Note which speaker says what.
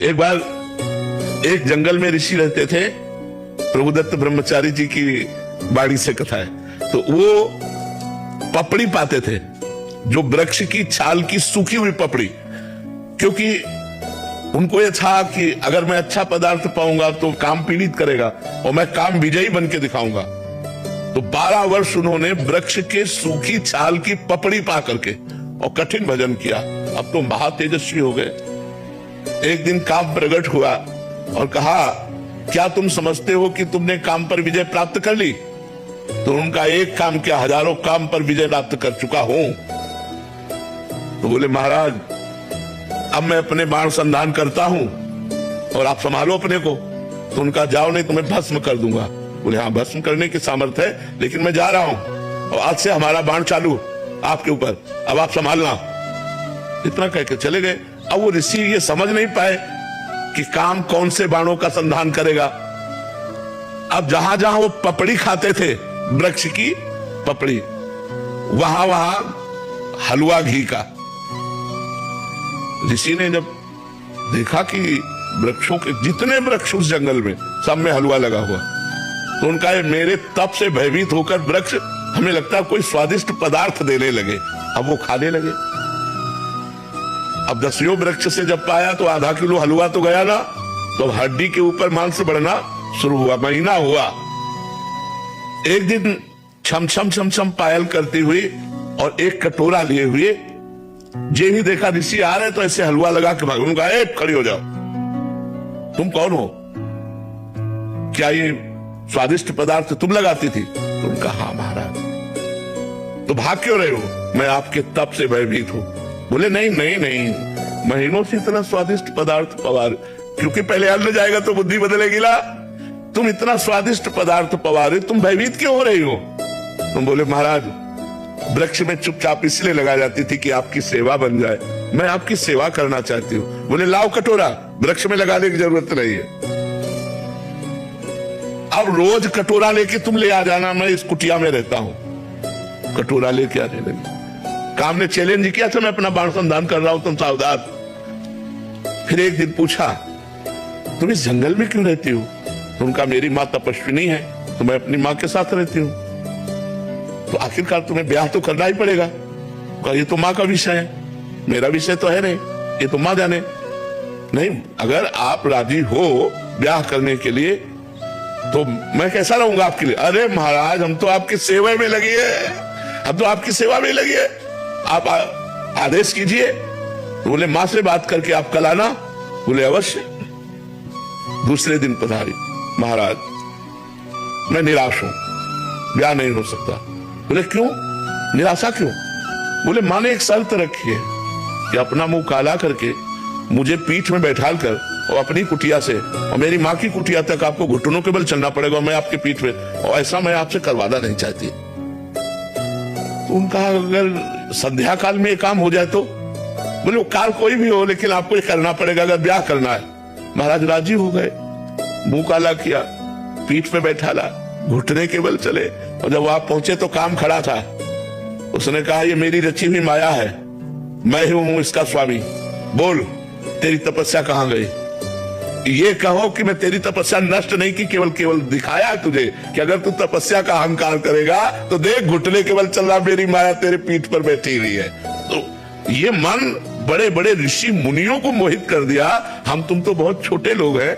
Speaker 1: एक बार एक जंगल में ऋषि रहते थे। प्रभुदत्त ब्रह्मचारी जी की बाड़ी से कथा है। तो वो पपड़ी पाते थे, जो वृक्ष की छाल की सूखी हुई पपड़ी, क्योंकि उनको ये था कि अगर मैं अच्छा पदार्थ पाऊंगा तो काम पीड़ित करेगा और मैं काम विजयी बन के दिखाऊंगा। तो 12 वर्ष उन्होंने वृक्ष के सूखी छाल की पपड़ी पा करके और कठिन भजन किया। अब तो महातेजस्वी हो गए। एक दिन काम प्रकट हुआ और कहा, क्या तुम समझते हो कि तुमने काम पर विजय प्राप्त कर ली? तो उनका एक काम क्या, हजारों काम पर विजय प्राप्त कर चुका हूं। तो बोले, महाराज अब मैं अपने बाण संधान करता हूं और आप संभालो अपने को। तो उनका, जाओ नहीं तो मैं भस्म कर दूंगा। बोले, हाँ भस्म करने की सामर्थ्य है, लेकिन मैं जा रहा हूं और आज से हमारा बाण चालू आपके ऊपर, अब आप संभालना। इतना कह के चले गए। अब वो ऋषि ये समझ नहीं पाए कि काम कौन से बाणों का संधान करेगा। अब जहां जहां वो पपड़ी खाते थे, वृक्ष की पपड़ी, वहां वहां हलवा घी का। ऋषि ने जब देखा कि वृक्षों के जितने वृक्ष उस जंगल में, सब में हलवा लगा हुआ, तो उनका, मेरे तप से भयभीत होकर वृक्ष हमें लगता है कोई स्वादिष्ट पदार्थ देने लगे। अब वो खाने लगे। अब 10वें वृक्ष से जब पाया तो आधा किलो हलवा तो गया ना, तो हड्डी के ऊपर मांस बढ़ना शुरू हुआ। महीना हुआ। एक दिन छम छम छम छम पायल करती हुई और एक कटोरा लिए हुए, जे ही देखा ऋषि आ रहे तो ऐसे हलवा लगा के भाग। उनका, खड़ी हो जाओ, तुम कौन हो? क्या ये स्वादिष्ट पदार्थ तुम लगाती थी? तो उनका, हाँ महाराज। तो भाग क्यों रहे हो? मैं आपके तप से भयभीत हूं। बोले, नहीं नहीं नहीं, महीनों से इतना स्वादिष्ट पदार्थ पवार, क्योंकि पहले अन्न जाएगा तो बुद्धि बदलेगी ना। तुम इतना स्वादिष्ट पदार्थ पवारे, तुम भयभीत क्यों हो रही हो? तुम बोले, महाराज वृक्ष में चुपचाप इसलिए लगा जाती थी कि आपकी सेवा बन जाए, मैं आपकी सेवा करना चाहती हूँ। बोले, लाओ कटोरा, वृक्ष में लगाने की जरूरत नहीं है। अब रोज कटोरा लेके तुम ले आ जाना, मैं इस कुटिया में रहता हूं। कटोरा लेके आने लगी। काम ने चैलेंज किया था, मैं अपना बाण संधान कर रहा हूं, तुम सावधान। फिर एक दिन पूछा, तुम इस जंगल में क्यों रहती हो? तो उनका, मेरी माँ तपस्विनी है तो मैं अपनी माँ के साथ रहती हूँ। तो आखिरकार तुम्हें ब्याह तो करना ही पड़ेगा। कहा, ये तो माँ का विषय है, मेरा विषय तो है नहीं, ये तो माँ जाने। नहीं, अगर आप राजी हो ब्याह करने के लिए तो मैं कैसा रहूंगा आपके लिए? अरे महाराज, हम तो आपकी सेवा में लगी है, हम तो आपकी सेवा में लगी है, आप आदेश कीजिए। तो बोले, माँ से बात करके आप कल आना। बोले, अवश्य। दूसरे दिन पधारी, महाराज मैं निराश हूं, ब्याह नहीं हो सकता। बोले, क्यों? निराशा क्यों? बोले, माँ ने एक शर्त रखी है कि अपना मुंह काला करके मुझे पीठ में बैठाल कर और अपनी कुटिया से और मेरी माँ की कुटिया तक आपको घुटनों के बल चलना पड़ेगा और मैं आपके पीठ में, और ऐसा मैं आपसे करवाना नहीं चाहती। तो उनका, अगर संध्या काल में ये काम हो जाए तो? बोले, वो काल कोई भी हो, लेकिन आपको ये करना पड़ेगा अगर ब्याह करना है। महाराज राजी हो गए। मुंह काला किया, पीठ पे बैठाला, घुटने के बल चले। और जब आप पहुंचे तो काम खड़ा था। उसने कहा, ये मेरी रची हुई माया है, मैं ही हूं इसका स्वामी। बोल, तेरी तपस्या कहां गई? ये कहो कि मैं तेरी तपस्या नष्ट नहीं की, केवल केवल दिखाया तुझे कि अगर तू तपस्या का अहंकार करेगा तो देख, घुटने केवल चल रहा, मेरी माया तेरे पीठ पर बैठी हुई है। तो ये मन बड़े बड़े ऋषि मुनियों को मोहित कर दिया। हम तुम तो बहुत छोटे लोग हैं।